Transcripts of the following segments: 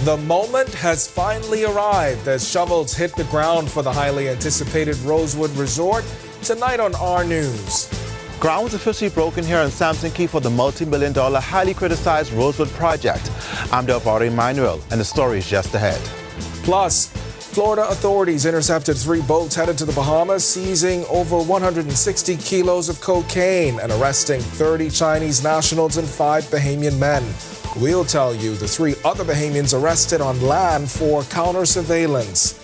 The moment has finally arrived as shovels hit the ground for the highly anticipated Rosewood Resort tonight on Our News. Ground was officially broken here on Samson Key for the multi-million-dollar, highly criticized Rosewood project. I'm Delvaro Emmanuel, and the story is just ahead. Plus, Florida authorities intercepted 3 boats headed to the Bahamas, seizing over 160 kilos of cocaine and arresting 30 Chinese nationals and 5 Bahamian men. We'll tell you the 3 other Bahamians arrested on land for counter-surveillance.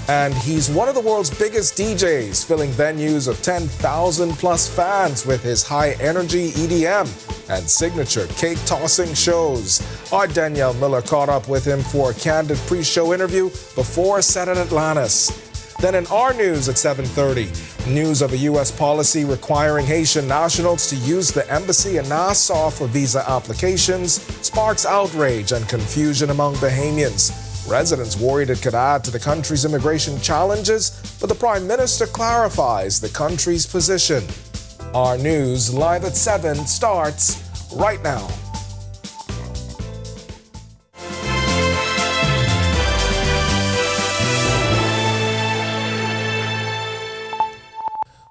And he's one of the world's biggest DJs, filling venues of 10,000 plus fans with his high-energy EDM and signature cake-tossing shows. Our Danielle Miller caught up with him for a candid pre-show interview before set at Atlantis. Then in Our News at 7:30, news of a U.S. policy requiring Haitian nationals to use the embassy in Nassau for visa applications sparks outrage and confusion among Bahamians. Residents worried it could add to the country's immigration challenges, but the Prime Minister clarifies the country's position. Our News live at 7 starts right now.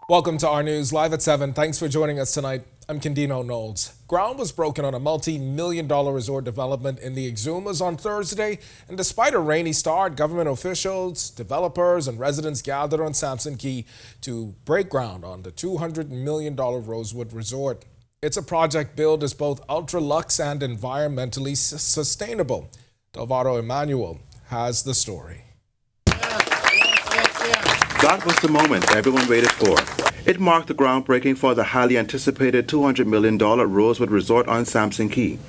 Welcome to Our News live at 7. Thanks for joining us tonight. I'm Candino Knowles. Ground was broken on a multi-million-dollar resort development in the Exumas on Thursday, and despite a rainy start, government officials, developers, and residents gathered on Samson Key to break ground on the $200 million Rosewood Resort. It's a project billed as both ultra-luxe and environmentally sustainable. Delvaro Emmanuel has the story. That was the moment everyone waited for. It marked the groundbreaking for the highly anticipated $200 million Rosewood Resort on Samson Key.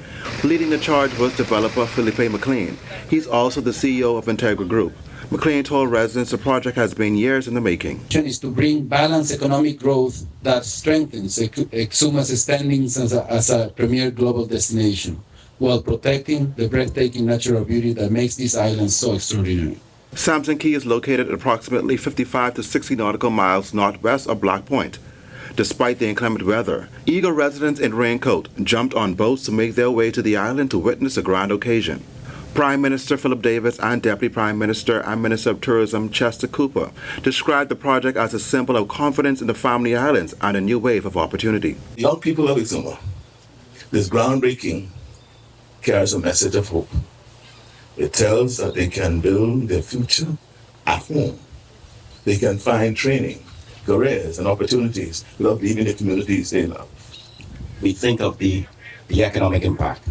Leading the charge was developer Felipe McLean. He's also the CEO of Integra Group. McLean told residents the project has been years in the making. Is to bring balanced economic growth that strengthens Exuma's standings as a premier global destination, while protecting the breathtaking natural beauty that makes these islands so extraordinary. Samson Key is located at approximately 55 to 60 nautical miles northwest of Black Point. Despite the inclement weather, eager residents in raincoat jumped on boats to make their way to the island to witness a grand occasion. Prime Minister Philip Davis and Deputy Prime Minister and Minister of Tourism Chester Cooper described the project as a symbol of confidence in the Family Islands and a new wave of opportunity. Young people of Exuma, this groundbreaking carries a message of hope. It tells that they can build their future at home. They can find training, careers, and opportunities without leaving the communities they love. We think of the economic impact,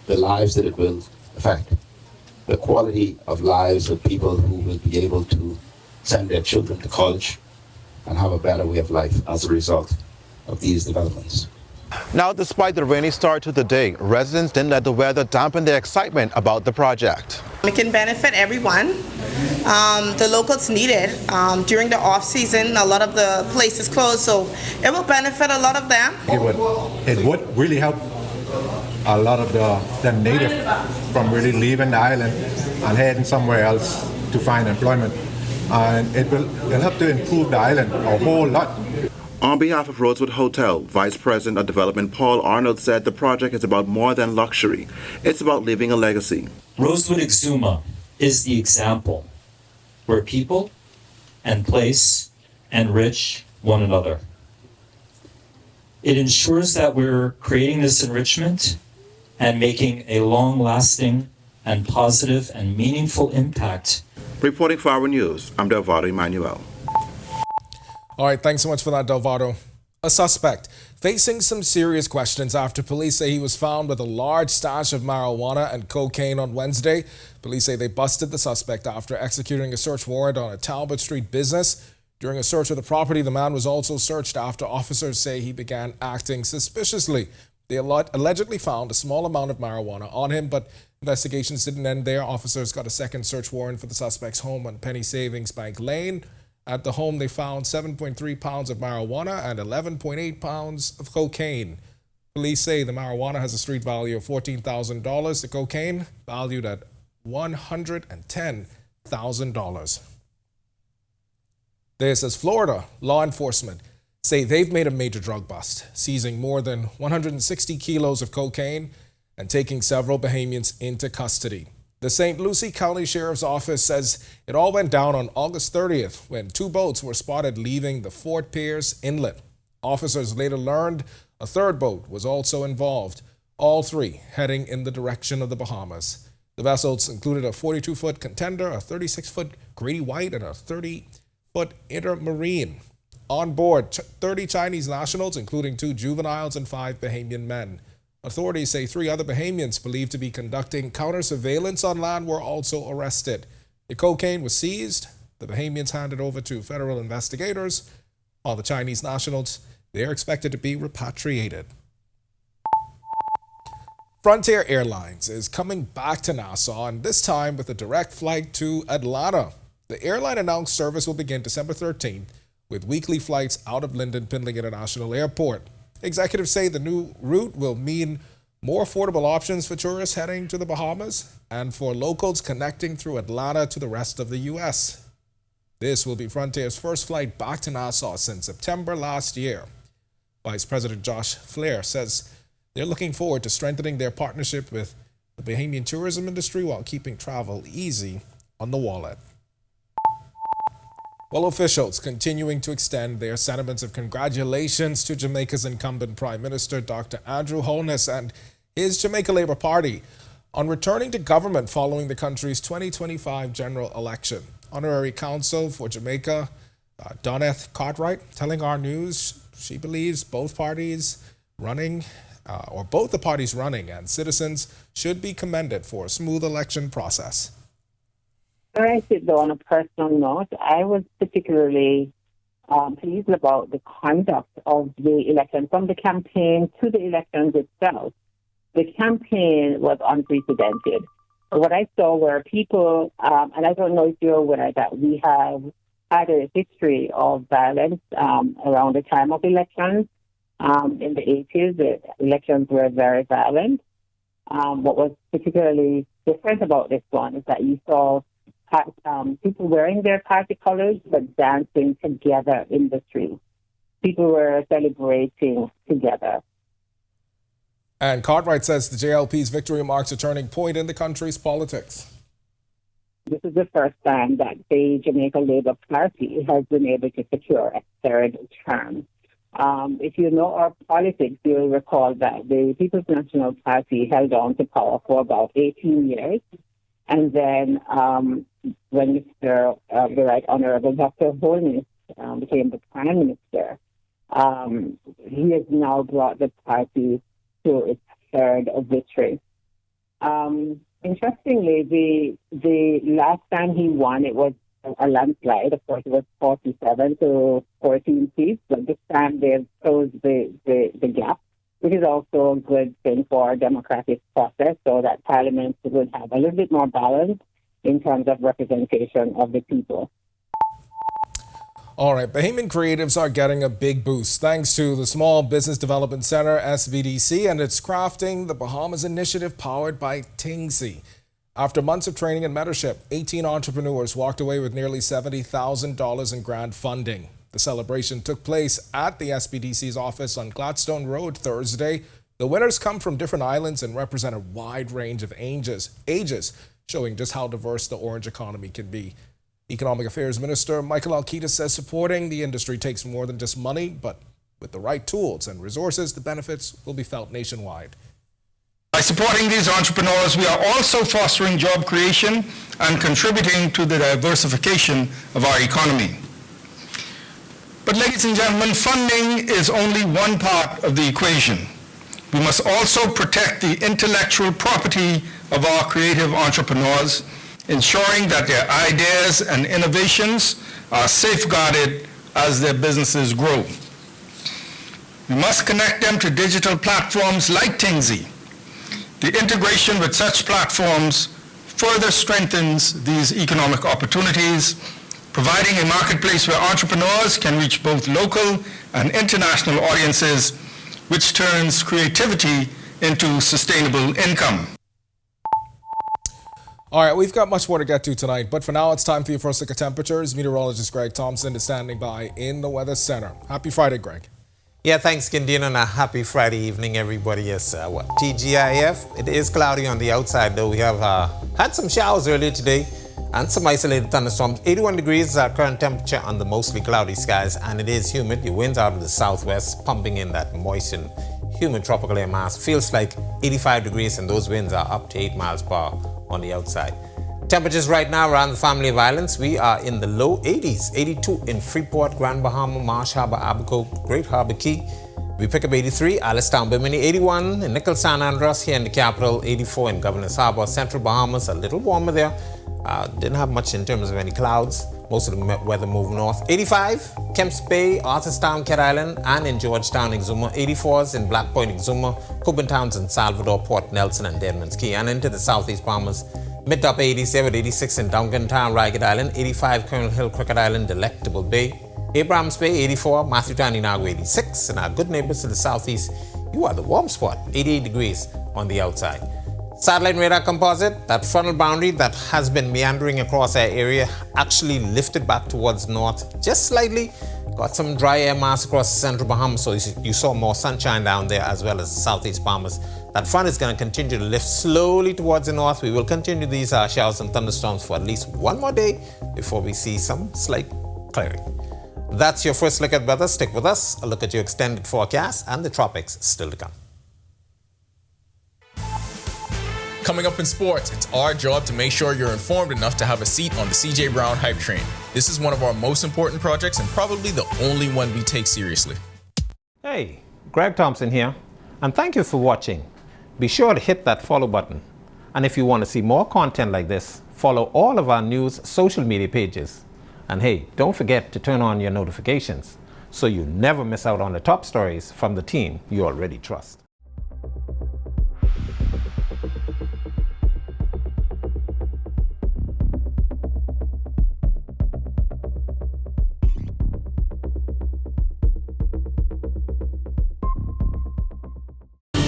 the lives that it will affect, the quality of lives of people who will be able to send their children to college and have a better way of life as a result of these developments. Now, despite the rainy start to the day, residents didn't let the weather dampen their excitement about the project. It can benefit everyone. The locals need it. During the off season, a lot of the places closed, so it will benefit a lot of them. It would really help a lot of them native from really leaving the island and heading somewhere else to find employment. And it'll help to improve the island a whole lot. On behalf of Rosewood Hotel, Vice President of Development Paul Arnold said the project is about more than luxury. It's about leaving a legacy. Rosewood Exuma is the example where people and place enrich one another. It ensures that we're creating this enrichment and making a long-lasting and positive and meaningful impact. Reporting for Our News, I'm Delvaro Emmanuel. All right, thanks so much for that, Delvaro. A suspect facing some serious questions after police say he was found with a large stash of marijuana and cocaine on Wednesday. Police say they busted the suspect after executing a search warrant on a Talbot Street business. During a search of the property, the man was also searched after officers say he began acting suspiciously. They allegedly found a small amount of marijuana on him, but investigations didn't end there. Officers got a second search warrant for the suspect's home on Penny Savings Bank Lane. At the home, they found 7.3 pounds of marijuana and 11.8 pounds of cocaine. Police say the marijuana has a street value of $14,000. The cocaine valued at $110,000. This is Florida law enforcement say they've made a major drug bust, seizing more than 160 kilos of cocaine and taking several Bahamians into custody. The St. Lucie County Sheriff's Office says it all went down on August 30th when two boats were spotted leaving the Fort Pierce Inlet. Officers later learned a third boat was also involved, all three heading in the direction of the Bahamas. The vessels included a 42-foot Contender, a 36-foot Grady White, and a 30-foot Intermarine. On board, 30 Chinese nationals, including 2 juveniles and 5 Bahamian men. Authorities say 3 other Bahamians believed to be conducting counter-surveillance on land were also arrested. The cocaine was seized. The Bahamians handed over to federal investigators, while the Chinese nationals, they are expected to be repatriated. Frontier Airlines is coming back to Nassau, and this time with a direct flight to Atlanta. The airline announced service will begin December 13th, with weekly flights out of Linden-Pindling International Airport. Executives say the new route will mean more affordable options for tourists heading to the Bahamas and for locals connecting through Atlanta to the rest of the U.S. This will be Frontier's first flight back to Nassau since September last year. Vice President Josh Flair says they're looking forward to strengthening their partnership with the Bahamian tourism industry while keeping travel easy on the wallet. Well, officials continuing to extend their sentiments of congratulations to Jamaica's incumbent Prime Minister, Dr. Andrew Holness, and his Jamaica Labour Party on returning to government following the country's 2025 general election. Honorary Counsel for Jamaica, Doneth Cartwright, telling Our News she believes both the parties running and citizens should be commended for a smooth election process. I sit though on a personal note, I was particularly pleased about the conduct of the election, from the campaign to the elections itself. The campaign was unprecedented. What I saw were people, and I don't know if you're aware that we have had a history of violence around the time of elections. In the 80s, the elections were very violent. What was particularly different about this one is that you saw people wearing their party colors but dancing together in the street. People were celebrating together. And Cartwright says the JLP's victory marks a turning point in the country's politics. This is the first time that the Jamaica Labour Party has been able to secure a third term. If you know our politics, you'll recall that the People's National Party held on to power for about 18 years. And then when Mr. The Right Honorable Dr. Holness became the Prime Minister, he has now brought the party to its third victory. Interestingly, the last time he won, it was a landslide. Of course, it was 47 to 14 seats, but this time they've closed the gap, which is also a good thing for our democratic process, so that Parliament would have a little bit more balance in terms of representation of the people. All right, Bahamian creatives are getting a big boost thanks to the Small Business Development Center, SBDC, and its Crafting the Bahamas initiative powered by Tingsy. After months of training and mentorship, 18 entrepreneurs walked away with nearly $70,000 in grant funding. The celebration took place at the SBDC's office on Gladstone Road Thursday. The winners come from different islands and represent a wide range of ages, showing just how diverse the orange economy can be. Economic Affairs Minister Michael Alquita says supporting the industry takes more than just money, but with the right tools and resources, the benefits will be felt nationwide. By supporting these entrepreneurs, we are also fostering job creation and contributing to the diversification of our economy. But ladies and gentlemen, funding is only one part of the equation. We must also protect the intellectual property of our creative entrepreneurs, ensuring that their ideas and innovations are safeguarded as their businesses grow. We must connect them to digital platforms like Tingsy. The integration with such platforms further strengthens these economic opportunities, providing a marketplace where entrepreneurs can reach both local and international audiences, which turns creativity into sustainable income. All right, we've got much more to get to tonight, but for now, it's time for your first look at temperatures. Meteorologist Greg Thompson is standing by in the Weather Center. Happy Friday, Greg. Yeah, thanks, Gindin, and a happy Friday evening, everybody. Yes, TGIF, it is cloudy on the outside, though. We have Had some showers earlier today and some isolated thunderstorms. 81 degrees is our current temperature under mostly cloudy skies, and it is humid. The winds out of the southwest pumping in that moist and humid tropical air mass. Feels like 85 degrees, and those winds are up to 8 miles per hour on the outside. Temperatures right now around the family of islands, we are in the low 80s. 82 in Freeport, Grand Bahama, Marsh Harbor, Abaco, Great Harbor Key. We pick up 83, Alistown, Bimini, 81 in Nickel, San Andreas here in the capital, 84 in Governor's Harbor, Central Bahamas, a little warmer there. Didn't have much in terms of any clouds. Most of the weather moved north. 85, Kemps Bay, Arthurstown, Cat Island, and in Georgetown, Exuma. 84s in Black Point, Exuma, Cuban Towns in Salvador, Port Nelson, and Deadman's Key. And into the southeast Bahamas, mid to upper 80s there with 86 in Duncan Town, Ragged Island, 85 Colonel Hill, Cricket Island, Delectable Bay, Abrahams Bay, 84, Matthewtown, Inago, 86, and our good neighbors to the southeast, you are the warm spot, 88 degrees on the outside. Satellite radar composite, that frontal boundary that has been meandering across our area, actually lifted back towards north just slightly. Got some dry air mass across the central Bahamas, so you saw more sunshine down there as well as the southeast Bahamas. That front is going to continue to lift slowly towards the north. We will continue these showers and thunderstorms for at least one more day before we see some slight clearing. That's your first look at weather. Stick with us. A look at your extended forecast and the tropics still to come. Coming up in sports, it's our job to make sure you're informed enough to have a seat on the CJ Brown hype train. This is one of our most important projects and probably the only one we take seriously. Hey, Greg Thompson here, and thank you for watching. Be sure to hit that follow button. And if you want to see more content like this, follow all of our news social media pages. And hey, don't forget to turn on your notifications so you never miss out on the top stories from the team you already trust.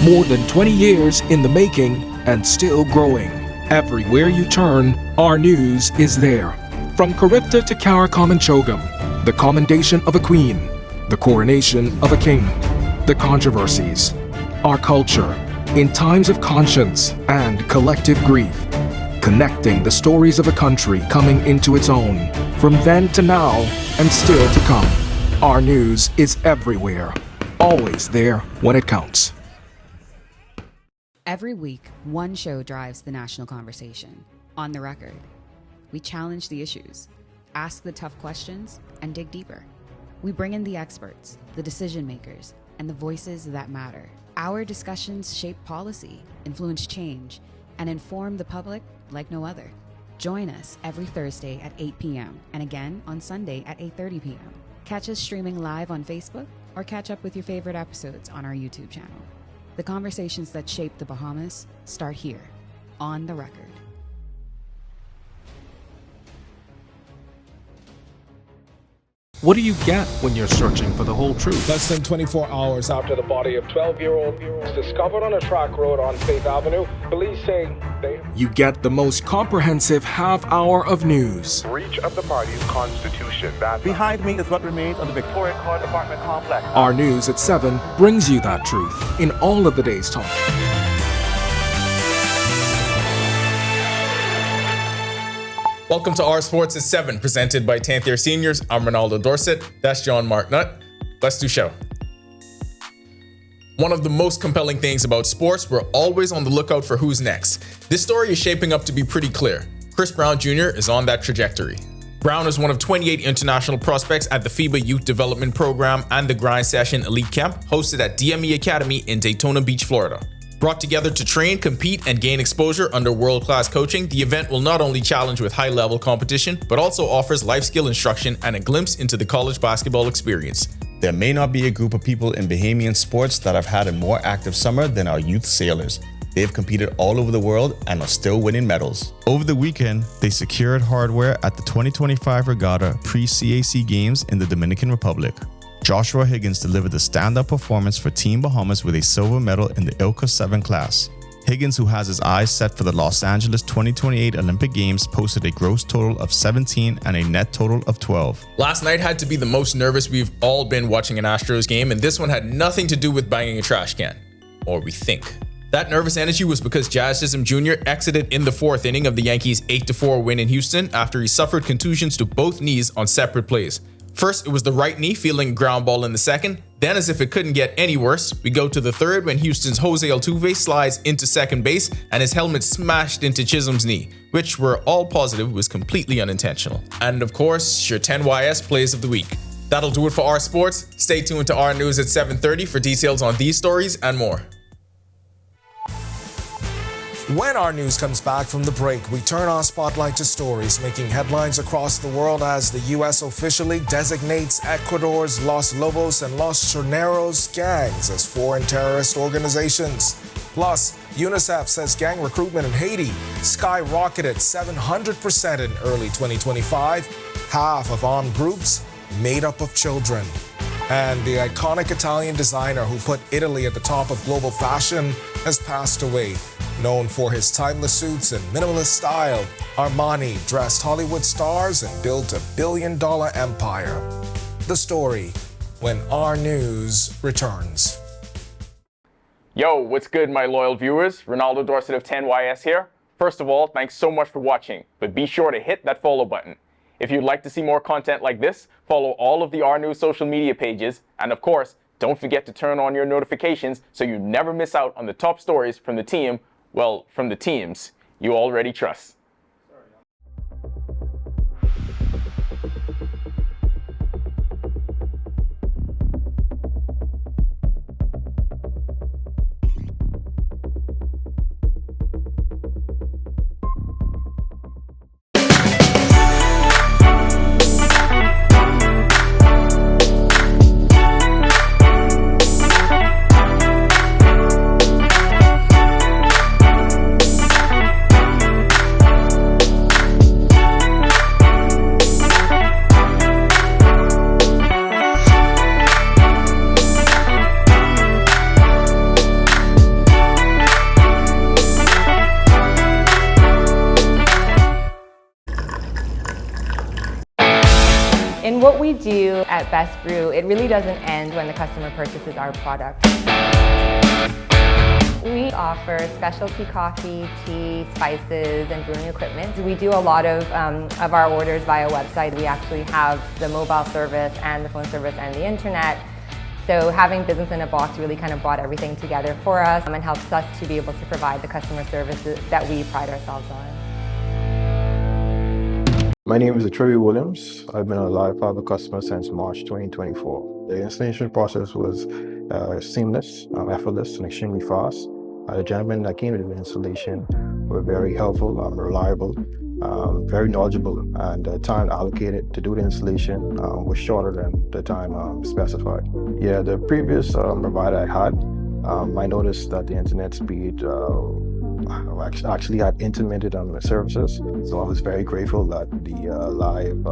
More than 20 years in the making and still growing. Everywhere you turn, our news is there. From Caribta to Caricom and Chogam, the commendation of a queen, the coronation of a king, the controversies, our culture, in times of conscience and collective grief, connecting the stories of a country coming into its own, from then to now and still to come. Our news is everywhere, always there when it counts. Every week, one show drives the national conversation. On the Record. We challenge the issues, ask the tough questions, and dig deeper. We bring in the experts, the decision makers, and the voices that matter. Our discussions shape policy, influence change, and inform the public like no other. Join us every Thursday at 8 p.m. and again on Sunday at 8:30 p.m. Catch us streaming live on Facebook or catch up with your favorite episodes on our YouTube channel. The conversations that shape the Bahamas start here, on the Record. What do you get when you're searching for the whole truth? Less than 24 hours after the body of 12-year-old was discovered on a track road on Faith Avenue, police say they... You get the most comprehensive half hour of news. Breach of the party's constitution. Behind me is what remains of the Victoria Court apartment complex. Our news at 7 brings you that truth in all of the day's talk. Welcome to Our Sports at 7, presented by 10th Year Seniors. I'm Ronaldo Dorset. That's John Marknut. Let's do show. One of the most compelling things about sports, we're always on the lookout for who's next. This story is shaping up to be pretty clear. Chris Brown Jr. is on that trajectory. Brown is one of 28 international prospects at the FIBA Youth Development Program and the Grind Session Elite Camp, hosted at DME Academy in Daytona Beach, Florida. Brought together to train, compete, and gain exposure under world-class coaching, the event will not only challenge with high-level competition, but also offers life skill instruction and a glimpse into the college basketball experience. There may not be a group of people in Bahamian sports that have had a more active summer than our youth sailors. They have competed all over the world and are still winning medals. Over the weekend, they secured hardware at the 2025 Regatta Pre-CAC Games in the Dominican Republic. Joshua Higgins delivered the stand-up performance for Team Bahamas with a silver medal in the ILCA 7 class. Higgins, who has his eyes set for the Los Angeles 2028 Olympic Games, posted a gross total of 17 and a net total of 12. Last night had to be the most nervous we've all been watching an Astros game, and this one had nothing to do with banging a trash can. Or we think. That nervous energy was because Jazz Chisholm Jr. exited in the 4th inning of the Yankees' 8-4 win in Houston after he suffered contusions to both knees on separate plays. First, it was the right knee feeling a ground ball in the 2nd. Then, as if it couldn't get any worse, we go to the 3rd when Houston's Jose Altuve slides into second base and his helmet smashed into Chisholm's knee, which we're all positive was completely unintentional. And of course, your 10YS Plays of the Week. That'll do it for our sports. Stay tuned to our news at 7:30 for details on these stories and more. When our news comes back from the break, we turn our spotlight to stories making headlines across the world as the U.S. officially designates Ecuador's Los Lobos and Los Choneros gangs as foreign terrorist organizations. Plus, UNICEF says gang recruitment in Haiti skyrocketed 700% in early 2025, half of armed groups made up of children. And the iconic Italian designer who put Italy at the top of global fashion has passed away. Known for his timeless suits and minimalist style, Armani dressed Hollywood stars and built a billion-dollar empire. The story when our news returns. Yo, what's good, my loyal viewers? Ronaldo Dorset of 10YS here. First of all, thanks so much for watching, but be sure to hit that follow button. If you'd like to see more content like this, follow all of the Our News social media pages, and of course, don't forget to turn on your notifications so you never miss out on the top stories from the team, well, from the teams you already trust. In what we do at Best Brew, it really doesn't end when the customer purchases our product. We offer specialty coffee, tea, spices, and brewing equipment. We do a lot of our orders via website. We actually have the mobile service and the phone service and the internet. So having business in a box really kind of brought everything together for us and helps us to be able to provide the customer services that we pride ourselves on. My name is Trevi Williams. I've been a Live Fiber customer since March 2024. The installation process was seamless, effortless, and extremely fast. The gentlemen that came to the installation were very helpful, reliable, very knowledgeable, and the time allocated to do the installation was shorter than the time specified. Yeah, the previous provider I had, I noticed that the internet speed actually had intermittent services, so I was very grateful that the live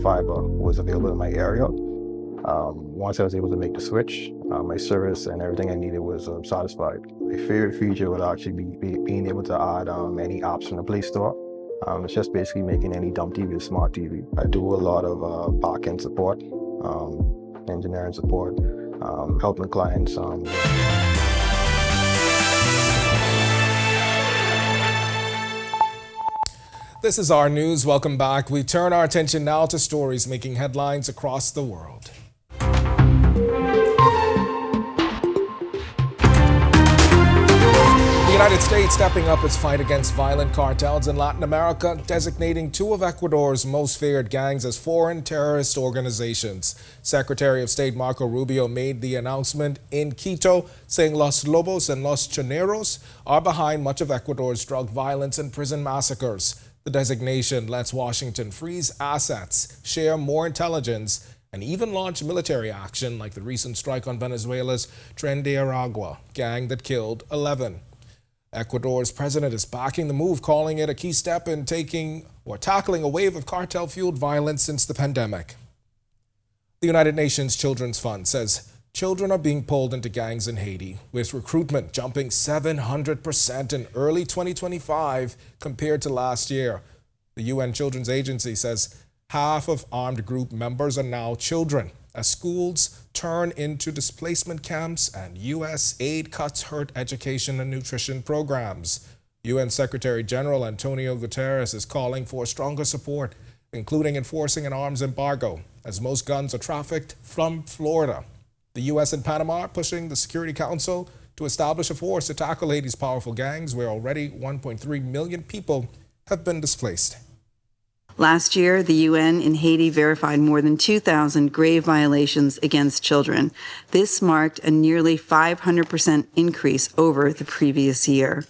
fiber was available in my area. Once I was able to make the switch, my service and everything I needed was satisfied. My favorite feature would actually be being able to add any apps from the Play Store. It's just basically making any dumb TV a smart TV. I do a lot of back-end support, engineering support, helping clients. This is our news. Welcome back. We turn our attention now to stories making headlines across the world. The United States stepping up its fight against violent cartels in Latin America, designating two of Ecuador's most feared gangs as foreign terrorist organizations. Secretary of State Marco Rubio made the announcement in Quito, saying Los Lobos and Los Choneros are behind much of Ecuador's drug violence and prison massacres. The designation lets Washington freeze assets, share more intelligence, and even launch military action like the recent strike on Venezuela's Tren de Aragua gang that killed 11. Ecuador's president is backing the move, calling it a key step in tackling a wave of cartel-fueled violence since the pandemic. The United Nations Children's Fund says children are being pulled into gangs in Haiti, with recruitment jumping 700% in early 2025 compared to last year. The UN Children's Agency says half of armed group members are now children, as schools turn into displacement camps and U.S. aid cuts hurt education and nutrition programs. UN Secretary General Antonio Guterres is calling for stronger support, including enforcing an arms embargo, as most guns are trafficked from Florida. The U.S. and Panama are pushing the Security Council to establish a force to tackle Haiti's powerful gangs, where already 1.3 million people have been displaced. Last year, the UN in Haiti verified more than 2,000 grave violations against children. This marked a nearly 500% increase over the previous year.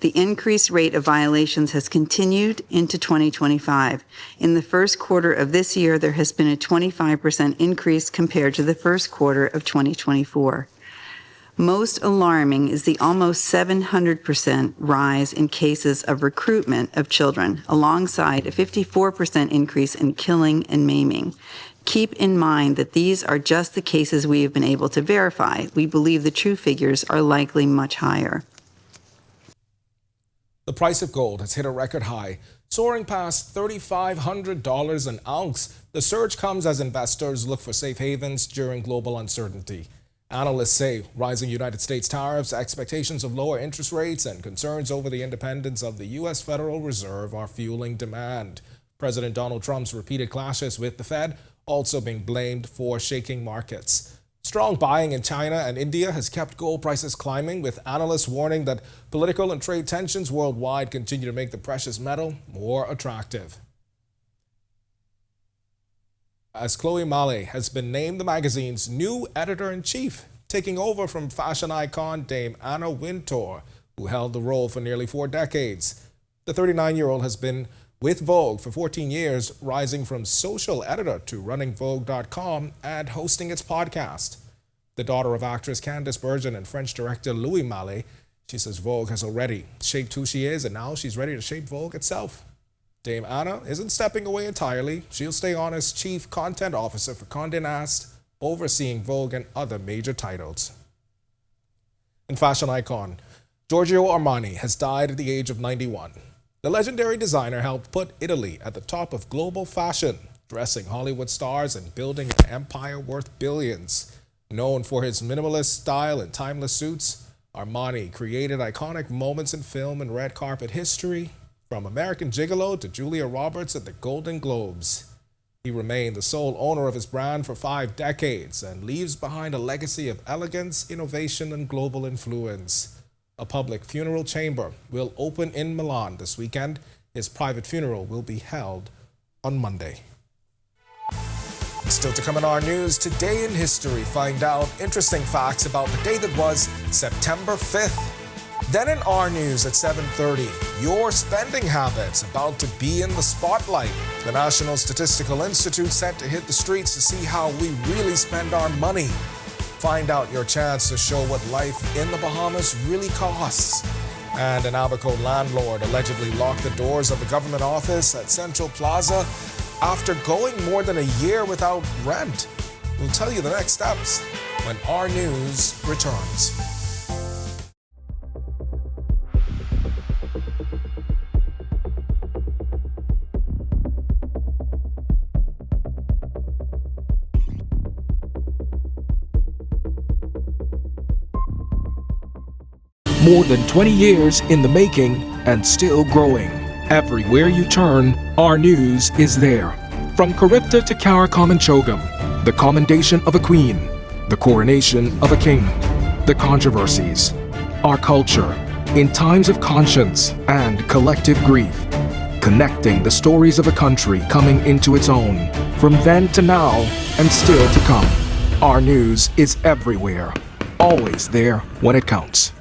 The increased rate of violations has continued into 2025. In the first quarter of this year, there has been a 25% increase compared to the first quarter of 2024. Most alarming is the almost 700% rise in cases of recruitment of children, alongside a 54% increase in killing and maiming. Keep in mind that these are just the cases we have been able to verify. We believe the true figures are likely much higher. The price of gold has hit a record high, soaring past $3,500 an ounce. The surge comes as investors look for safe havens during global uncertainty. Analysts say rising United States tariffs, expectations of lower interest rates, and concerns over the independence of the U.S. Federal Reserve are fueling demand. President Donald Trump's repeated clashes with the Fed also being blamed for shaking markets. Strong buying in China and India has kept gold prices climbing, with analysts warning that political and trade tensions worldwide continue to make the precious metal more attractive. As Chloe Male has been named the magazine's new editor-in-chief, taking over from fashion icon Dame Anna Wintour, who held the role for nearly 4 decades. The 39-year-old has been with Vogue for 14 years, rising from social editor to running Vogue.com and hosting its podcast. The daughter of actress Candice Bergen and French director Louis Malle, she says Vogue has already shaped who she is, and now she's ready to shape Vogue itself. Dame Anna isn't stepping away entirely. She'll stay on as chief content officer for Condé Nast, overseeing Vogue and other major titles. And fashion icon Giorgio Armani has died at the age of 91. The legendary designer helped put Italy at the top of global fashion, dressing Hollywood stars and building an empire worth billions. Known for his minimalist style and timeless suits, Armani created iconic moments in film and red carpet history, from American Gigolo to Julia Roberts at the Golden Globes. He remained the sole owner of his brand for 5 decades and leaves behind a legacy of elegance, innovation, and global influence. A public funeral chamber will open in Milan this weekend. His private funeral will be held on Monday. Still to come in our news, today in history, find out interesting facts about the day that was September 5th. Then in our news at 7:30, your spending habits about to be in the spotlight. The National Statistical Institute set to hit the streets to see how we really spend our money. Find out your chance to show what life in the Bahamas really costs. And an Abaco landlord allegedly locked the doors of the government office at Central Plaza after going more than a year without rent. We'll tell you the next steps when our news returns. More than 20 years in the making and still growing. Everywhere you turn, our news is there. From Caribta to Carriacou-Chogam, the commendation of a queen, the coronation of a king, the controversies, our culture, in times of conscience and collective grief, connecting the stories of a country coming into its own, from then to now and still to come. Our news is everywhere, always there when it counts.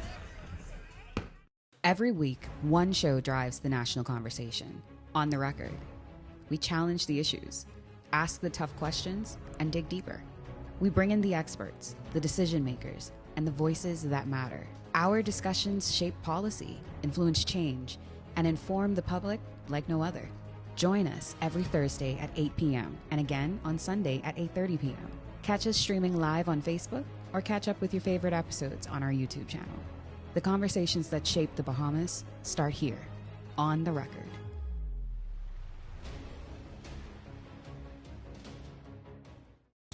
Every week, one show drives the national conversation. On the Record, we challenge the issues, ask the tough questions, and dig deeper. We bring in the experts, the decision makers, and the voices that matter. Our discussions shape policy, influence change, and inform the public like no other. Join us every Thursday at 8 p.m. and again on Sunday at 8:30 p.m. Catch us streaming live on Facebook or catch up with your favorite episodes on our YouTube channel. The conversations that shape the Bahamas start here, on the Record.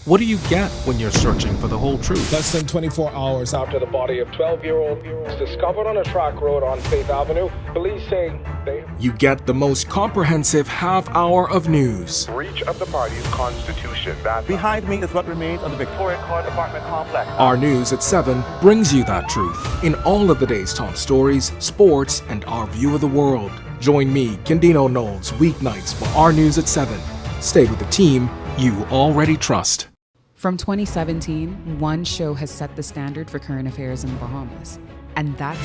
What do you get when you're searching for the whole truth? Less than 24 hours After the body of 12-year-old was discovered on a track road on Faith Avenue, police say they You get the most comprehensive half hour of news. Breach of the party's constitution. Behind me is what remains of the Victoria Court apartment complex. Our News at 7 brings you that truth in all of the day's top stories, sports, and our view of the world. Join me, Kendino Knowles, weeknights for Our News at 7. Stay with the team you already trust. From 2017, one show has set the standard for current affairs in the Bahamas, and that's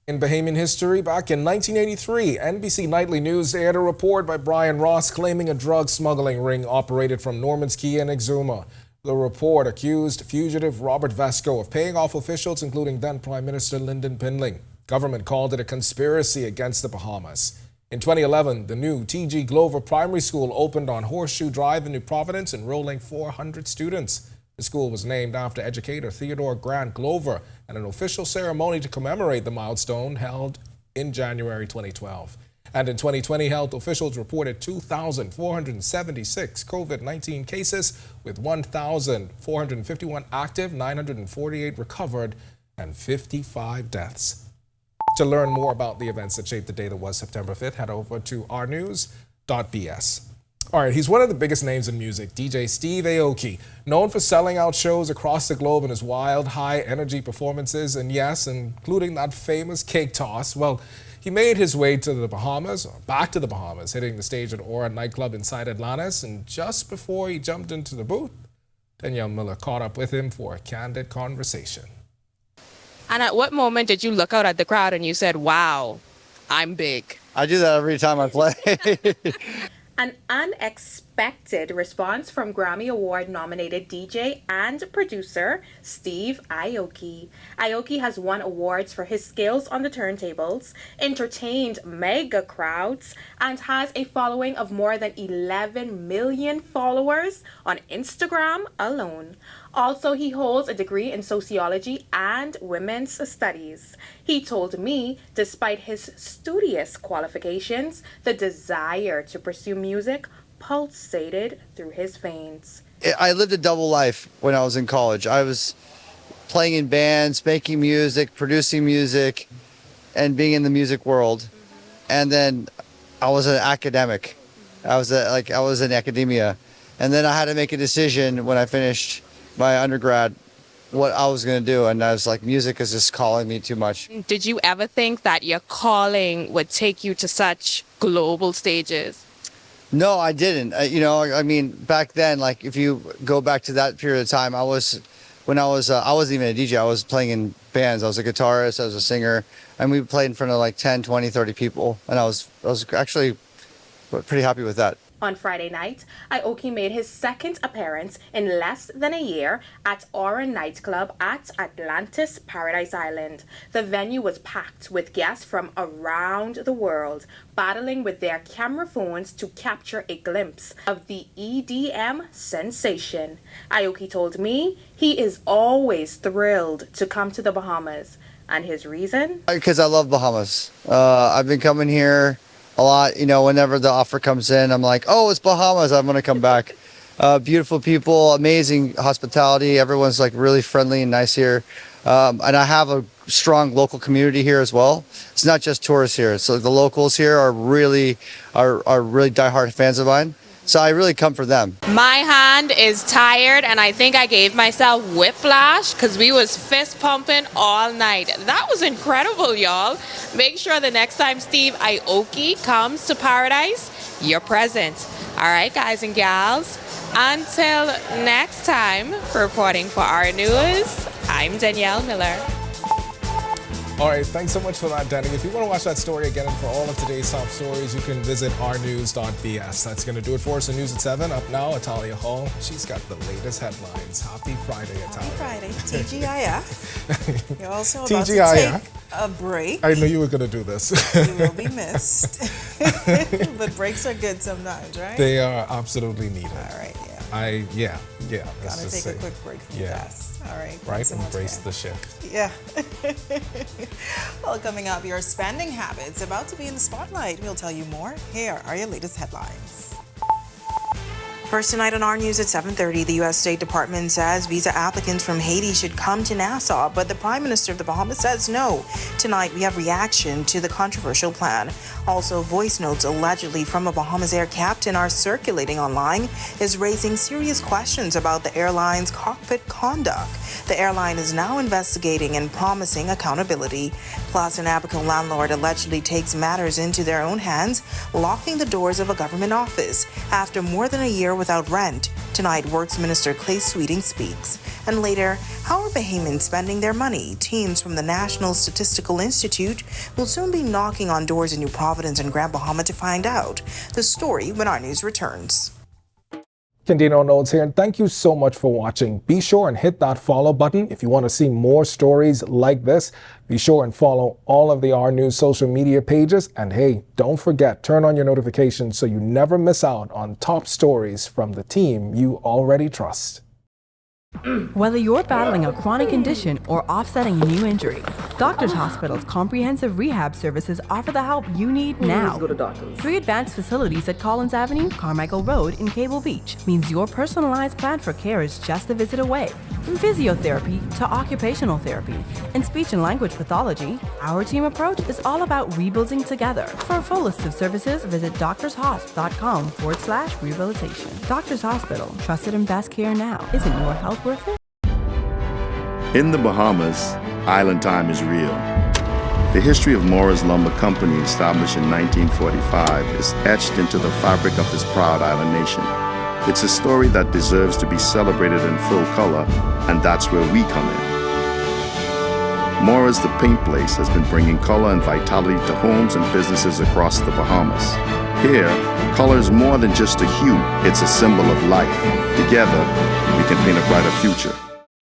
In Bahamian history, back in 1983, NBC Nightly News aired a report by Brian Ross claiming a drug smuggling ring operated from Norman's Key and Exuma. The report accused fugitive Robert Vesco of paying off officials, including then Prime Minister Lyndon Pindling. Government called it a conspiracy against the Bahamas. In 2011, the new T.G. Glover Primary School opened on Horseshoe Drive in New Providence, enrolling 400 students. The school was named after educator Theodore Grant Glover, and an official ceremony to commemorate the milestone held in January 2012. And in 2020, health officials reported 2,476 COVID-19 cases, with 1,451 active, 948 recovered, and 55 deaths. To learn more about the events that shaped the day that was September 5th, head over to ournews.bs. All right, he's one of the biggest names in music, DJ Steve Aoki, known for selling out shows across the globe in his wild, high-energy performances, and yes, including that famous cake toss. Well, he made his way to the Bahamas, or back to the Bahamas, hitting the stage at Aura nightclub inside Atlantis, and just before he jumped into the booth, Danielle Miller caught up with him for a candid conversation. And at what moment did you look out at the crowd and you said, wow, I'm big? I do that every time I play. An unexpected response from Grammy Award-nominated DJ and producer Steve Aoki. Aoki has won awards for his skills on the turntables, entertained mega crowds, and has a following of more than 11 million followers on Instagram alone. Also, he holds a degree in sociology and women's studies. He told me, despite his studious qualifications, the desire to pursue music pulsated through his veins. I lived a double life when I was in college. I was playing in bands, making music, producing music, and being in the music world. And then I was an academic. I was in academia. And then I had to make a decision when I finished my undergrad what I was going to do, and I was like, music is just calling me too much. Did you ever think that your calling would take you to such global stages? No, I didn't. I mean, back then, like if you go back to that period of time, I wasn't even a DJ. I was playing in bands. I was a guitarist, I was a singer, and we played in front of like 10, 20, 30 people, and I was actually pretty happy with that. On Friday night, Aoki made his second appearance in less than a year at Aura nightclub at Atlantis Paradise Island. The venue was packed with guests from around the world, battling with their camera phones to capture a glimpse of the EDM sensation. Aoki told me he is always thrilled to come to the Bahamas. And his reason? Because I love Bahamas. I've been coming here a lot, whenever the offer comes in, I'm like, oh, it's Bahamas, I'm going to come back. Beautiful people, amazing hospitality. Everyone's like really friendly and nice here. And I have a strong local community here as well. It's not just tourists here. So the locals here are really diehard fans of mine. So I really come for them. My hand is tired, and I think I gave myself whiplash because we was fist pumping all night. That was incredible, y'all. Make sure the next time Steve Aoki comes to Paradise, you're present. All right, guys and gals. Until next time, reporting for Our News, I'm Danielle Miller. All right, thanks so much for that, Danny. If you want to watch that story again and for all of today's top stories, you can visit ournews.bs. That's going to do it for us in News at 7. Up now, Atalia Hall. She's got the latest headlines. Happy Friday, Atalia. Happy Friday. TGIF. You're also about TGIF. to take a break. I knew you were going to do this. You will be missed. But breaks are good sometimes, right? They are absolutely needed. All right, yeah. Yeah. Gotta take a quick break from the desk. All right. Right, So embrace the shift. Yeah. Well, coming up, your spending habits about to be in the spotlight. We'll tell you more. Here are your latest headlines. First tonight on Our News at 7:30, the U.S. State Department says visa applicants from Haiti should come to Nassau, but the Prime Minister of the Bahamas says no. Tonight, we have reaction to the controversial plan. Also, voice notes allegedly from a Bahamas Air captain are circulating online, is raising serious questions about the airline's cockpit conduct. The airline is now investigating and promising accountability. Plus, an Abaco landlord allegedly takes matters into their own hands, locking the doors of a government office after more than a year without rent. Tonight, Works Minister Clay Sweeting speaks. And later, how are Bahamians spending their money? Teams from the National Statistical Institute will soon be knocking on doors in New Providence and Grand Bahama to find out. The story when Our News returns. Candino Notes here, and thank you so much for watching. Be sure and hit that follow button if you want to see more stories like this. Be sure and follow all of the Our News social media pages. And hey, don't forget, turn on your notifications so you never miss out on top stories from the team you already trust. Whether you're battling a chronic condition or offsetting a new injury, Doctors Hospital's comprehensive rehab services offer the help you need now. Go to doctors. 3 advanced facilities at Collins Avenue, Carmichael Road, and Cable Beach means your personalized plan for care is just a visit away. From physiotherapy to occupational therapy and speech and language pathology, our team approach is all about rebuilding together. For a full list of services, visit doctorshosp.com/rehabilitation. Doctors Hospital, trusted and best care now. Isn't your health worth it? In the Bahamas, island time is real. The history of Morris Lumber Company, established in 1945, is etched into the fabric of this proud island nation. It's a story that deserves to be celebrated in full color, and that's where we come in. Morris the Paint Place has been bringing color and vitality to homes and businesses across the Bahamas. Here, color is more than just a hue, it's a symbol of life. Together, we can paint a brighter future.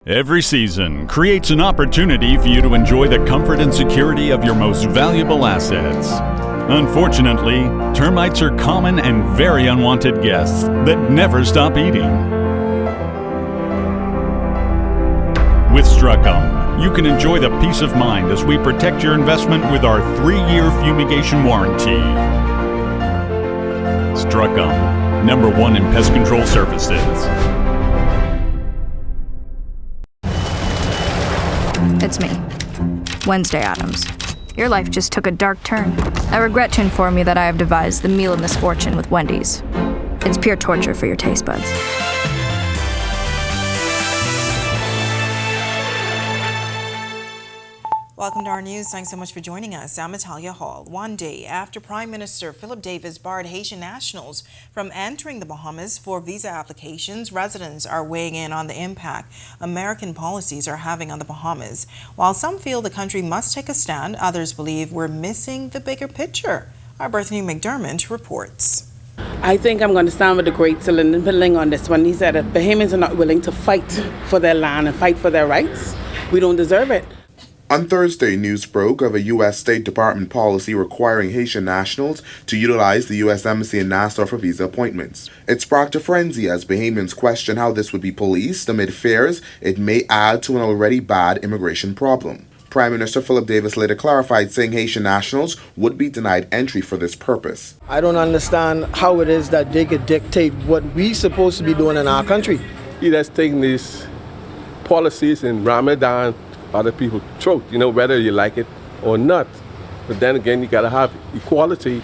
Every season creates an opportunity for you to enjoy the comfort and security of your most valuable assets. Unfortunately, termites are common and very unwanted guests that never stop eating. With Struckum, you can enjoy the peace of mind as we protect your investment with our 3-year fumigation warranty. Struckum, #1 in pest control services. It's me, Wednesday Addams. Your life just took a dark turn. I regret to inform you that I have devised the meal of misfortune with Wendy's. It's pure torture for your taste buds. Welcome to Our News. Thanks so much for joining us. I'm Natalia Hall. One day after Prime Minister Philip Davis barred Haitian nationals from entering the Bahamas for visa applications, residents are weighing in on the impact American policies are having on the Bahamas. While some feel the country must take a stand, others believe we're missing the bigger picture. Our Bethany McDermott reports. I think I'm going to stand with the great Lyndon Pilling on this one. He said if Bahamians are not willing to fight for their land and fight for their rights, we don't deserve it. On Thursday, news broke of a U.S. State Department policy requiring Haitian nationals to utilize the U.S. Embassy in Nassau for visa appointments. It sparked a frenzy as Bahamians question how this would be policed amid fears it may add to an already bad immigration problem. Prime Minister Philip Davis later clarified, saying Haitian nationals would be denied entry for this purpose. I don't understand how it is that they could dictate what we're supposed to be doing in our country. He has taken these policies and ram it down other people's throat, whether you like it or not. But then again, you gotta have equality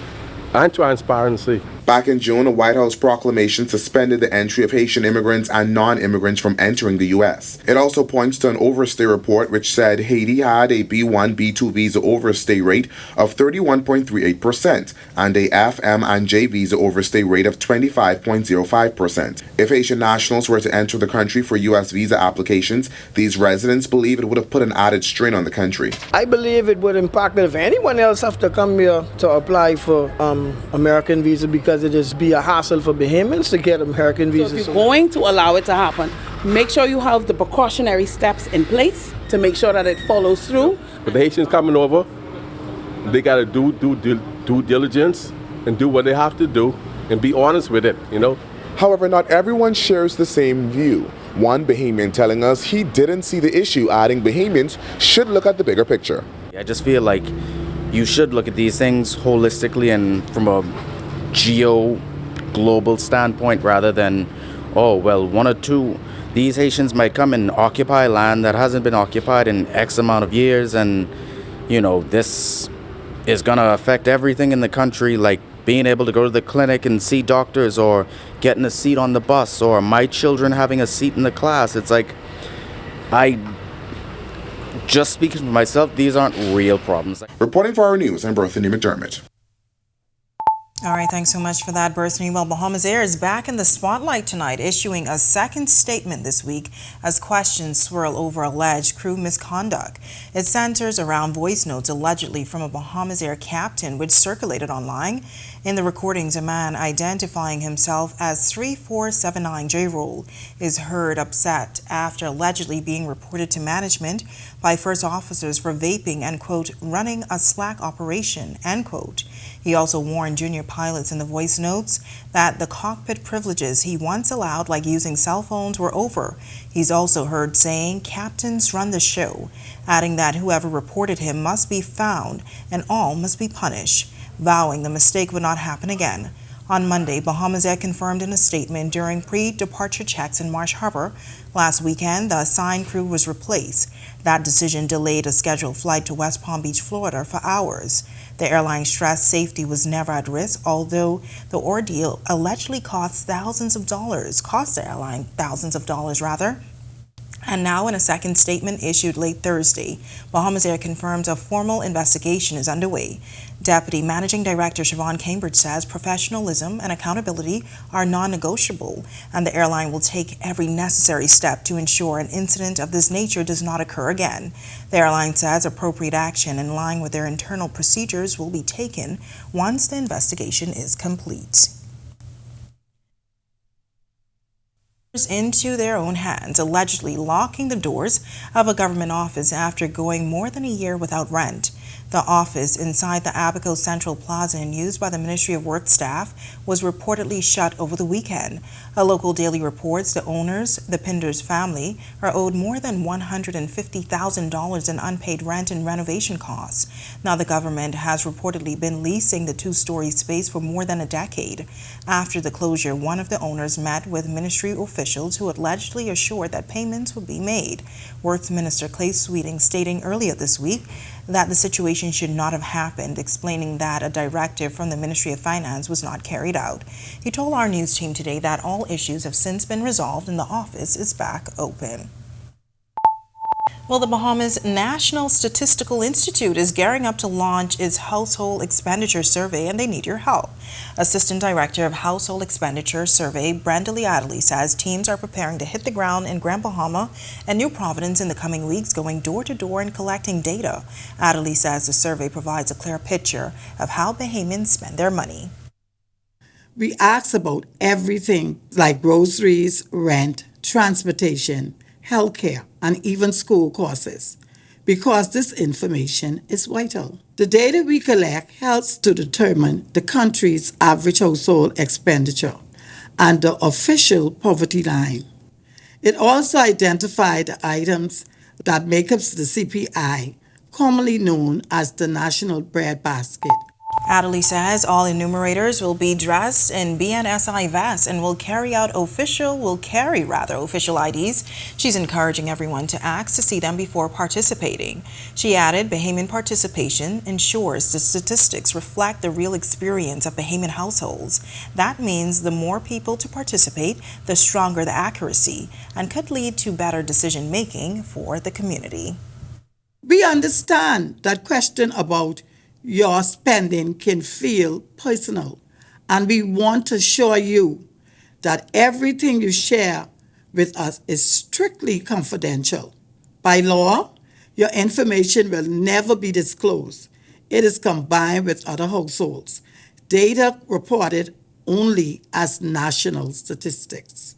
and transparency. Back in June, a White House proclamation suspended the entry of Haitian immigrants and non-immigrants from entering the U.S. It also points to an overstay report which said Haiti had a B1, B2 visa overstay rate of 31.38% and a FM and J visa overstay rate of 25.05%. If Haitian nationals were to enter the country for U.S. visa applications, these residents believe it would have put an added strain on the country. I believe it would impact it if anyone else have to come here to apply for American visa, because it is be a hassle for Bahamians to get American visas. So if you're going to allow it to happen, make sure you have the precautionary steps in place to make sure that it follows through. But the Haitians coming over, they got to do due diligence and do what they have to do and be honest with it, However, not everyone shares the same view. One Bahamian telling us he didn't see the issue, adding Bahamians should look at the bigger picture. I just feel like you should look at these things holistically and from a global standpoint rather than, oh, well, one or two. These Haitians might come and occupy land that hasn't been occupied in X amount of years, and, you know, this is going to affect everything in the country, like being able to go to the clinic and see doctors, or getting a seat on the bus, or my children having a seat in the class. It's like, just speaking for myself, these aren't real problems. Reporting for Our News, I'm Berthany McDermott. All right, thanks so much for that, Berthany. Well, Bahamas Air is back in the spotlight tonight, issuing a second statement this week as questions swirl over alleged crew misconduct. It centers around voice notes allegedly from a Bahamas Air captain, which circulated online. In the recordings, a man identifying himself as 3479 J-Roll is heard upset after allegedly being reported to management by first officers for vaping and, quote, running a slack operation, end quote. He also warned junior pilots in the voice notes that the cockpit privileges he once allowed, like using cell phones, were over. He's also heard saying captains run the show, adding that whoever reported him must be found and all must be punished, vowing the mistake would not happen again. On Monday, Bahamas Air confirmed in a statement during pre-departure checks in Marsh Harbor last weekend the assigned crew was replaced. That decision delayed a scheduled flight to West Palm Beach, Florida for hours. The airline stressed safety was never at risk, although the ordeal allegedly cost the airline thousands of dollars rather. And now, in a second statement issued late Thursday, Bahamas Air confirms a formal investigation is underway. Deputy Managing Director Siobhan Cambridge says professionalism and accountability are non-negotiable, and the airline will take every necessary step to ensure an incident of this nature does not occur again. The airline says appropriate action in line with their internal procedures will be taken once the investigation is complete. Into their own hands, allegedly locking the doors of a government office after going more than a year without rent. The office inside the Abaco Central Plaza and used by the Ministry of Work staff was reportedly shut over the weekend. A local daily reports the owners, the Pinders family, are owed more than $150,000 in unpaid rent and renovation costs. Now, the government has reportedly been leasing the two-story space for more than a decade. After the closure, one of the owners met with ministry officials who allegedly assured that payments would be made. Works Minister Clay Sweeting stating earlier this week that the situation should not have happened, explaining that a directive from the Ministry of Finance was not carried out. He told our news team today that all issues have since been resolved and the office is back open. Well, the Bahamas National Statistical Institute is gearing up to launch its household expenditure survey, and they need your help. Assistant Director of Household Expenditure Survey, Brenda Adley, says teams are preparing to hit the ground in Grand Bahama and New Providence in the coming weeks, going door to door and collecting data. Adley says the survey provides a clear picture of how Bahamians spend their money. We ask about everything like groceries, rent, transportation, healthcare, and even school courses, because this information is vital. The data we collect helps to determine the country's average household expenditure and the official poverty line. It also identifies the items that make up the CPI, commonly known as the National Bread Basket. Adley says all enumerators will be dressed in BNSI vests and will carry official IDs. She's encouraging everyone to ask to see them before participating. She added Bahamian participation ensures the statistics reflect the real experience of Bahamian households. That means the more people to participate, the stronger the accuracy, and could lead to better decision making for the community. We understand that question about your spending can feel personal, and we want to assure you that everything you share with us is strictly confidential. By law, your information will never be disclosed. It is combined with other households. Data reported only as national statistics.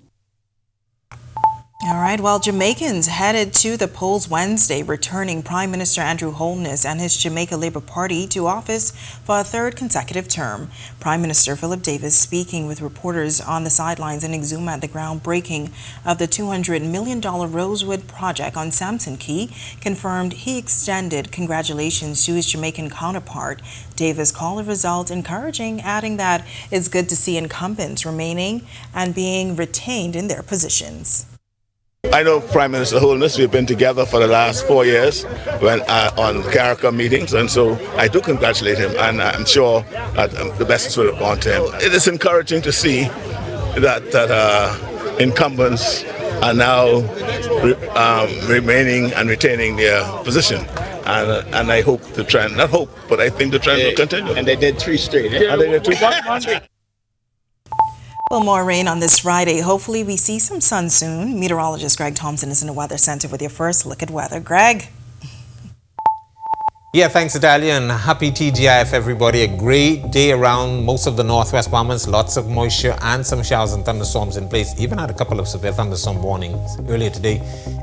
All right, well, Jamaicans headed to the polls Wednesday, returning Prime Minister Andrew Holness and his Jamaica Labour Party to office for a third consecutive term. Prime Minister Philip Davis, speaking with reporters on the sidelines in Exuma at the groundbreaking of the $200 million Rosewood project on Samson Key, confirmed he extended congratulations to his Jamaican counterpart. Davis called the result encouraging, adding that it's good to see incumbents remaining and being retained in their positions. I know Prime Minister Holness, we've been together for the last 4 years when on CARICOM meetings, and so I do congratulate him, and I'm sure that the best is will upon to him. It is encouraging to see that incumbents are now remaining and retaining their position. And I hope the trend, not hope, but I think the trend will continue. And they did 3 straight. Yeah. And they did 2. Well, more rain on this Friday. Hopefully we see some sun soon. Meteorologist Greg Thompson is in the Weather Center with your first look at weather. Greg? Yeah, thanks, Italia, and happy TGIF, everybody. A great day around most of the northwest Bahamas. Lots of moisture and some showers and thunderstorms in place. Even had a couple of severe thunderstorm warnings earlier today.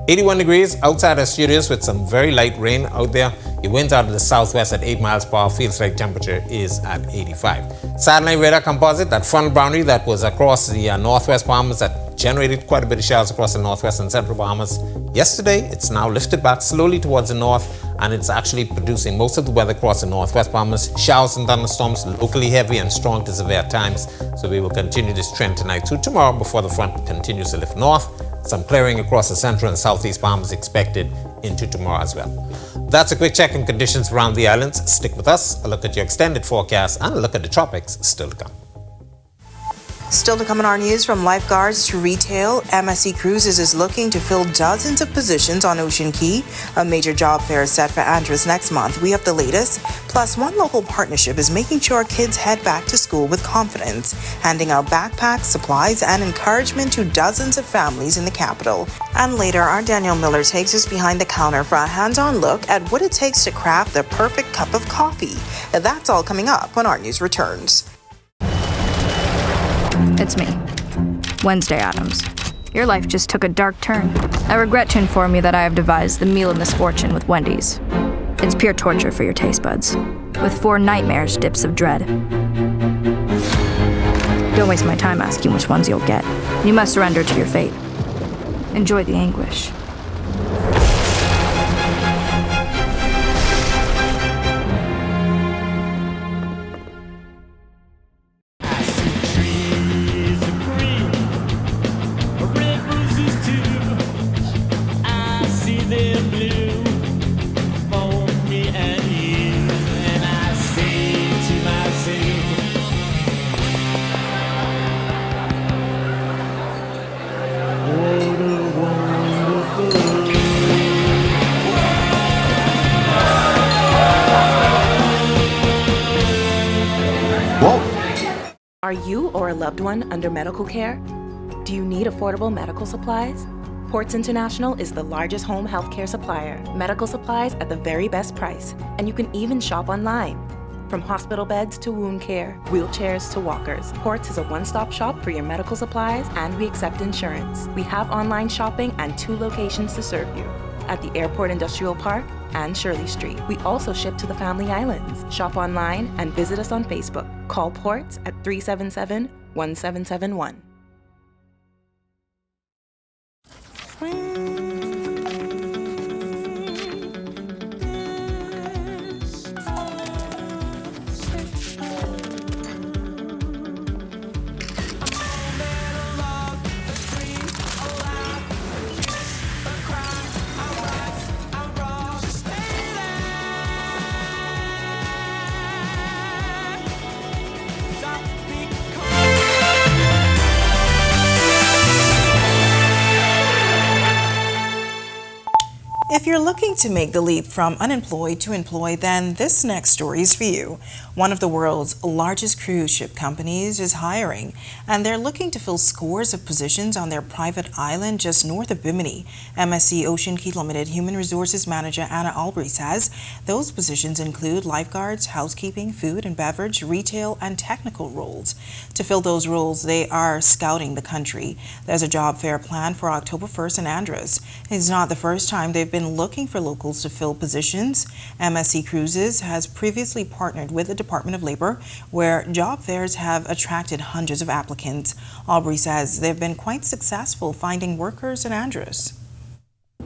81 degrees outside our studios with some very light rain out there. The winds out of the southwest at 8 miles per hour. Feels like temperature is at 85. Satellite radar composite, that front boundary that was across the northwest Bahamas that generated quite a bit of showers across the northwest and central Bahamas. Yesterday, it's now lifted back slowly towards the north, and it's actually producing most of the weather across the northwest Bahamas. Showers and thunderstorms, locally heavy and strong to severe at times. So we will continue this trend tonight through tomorrow before the front continues to lift north. Some clearing across the central and southeast Bahamas expected into tomorrow as well. That's a quick check on conditions around the islands. Stick with us, a look at your extended forecast, and a look at the tropics still to come. Still to come in our news, from lifeguards to retail, MSC Cruises is looking to fill dozens of positions on Ocean Key. A major job fair is set for Andros next month. We have the latest. Plus, one local partnership is making sure kids head back to school with confidence, handing out backpacks, supplies, and encouragement to dozens of families in the capital. And later, our Daniel Miller takes us behind the counter for a hands-on look at what it takes to craft the perfect cup of coffee. That's all coming up when our news returns. It's me, Wednesday Addams. Your life just took a dark turn. I regret to inform you that I have devised the meal of misfortune with Wendy's. It's pure torture for your taste buds, with 4 nightmarish dips of dread. Don't waste my time asking which ones you'll get. You must surrender to your fate. Enjoy the anguish. Are you or a loved one under medical care? Do you need affordable medical supplies? Ports International is the largest home healthcare supplier. Medical supplies at the very best price, and you can even shop online. From hospital beds to wound care, wheelchairs to walkers, Ports is a one-stop shop for your medical supplies, and we accept insurance. We have online shopping and 2 locations to serve you, at the Airport Industrial Park and Shirley Street. We also ship to the Family Islands. Shop online and visit us on Facebook. Call Ports at 377-1771. If you're looking to make the leap from unemployed to employed, then this next story is for you. One of the world's largest cruise ship companies is hiring, and they're looking to fill scores of positions on their private island just north of Bimini. MSC Ocean Key Limited Human Resources Manager Anna Albury says those positions include lifeguards, housekeeping, food and beverage, retail, and technical roles. To fill those roles, they are scouting the country. There's a job fair planned for October 1st in Andros. It's not the first time they've been looking for locals to fill positions. MSC Cruises has previously partnered with the Department of Labor, where job fairs have attracted hundreds of applicants. Aubrey says they've been quite successful finding workers in Andros.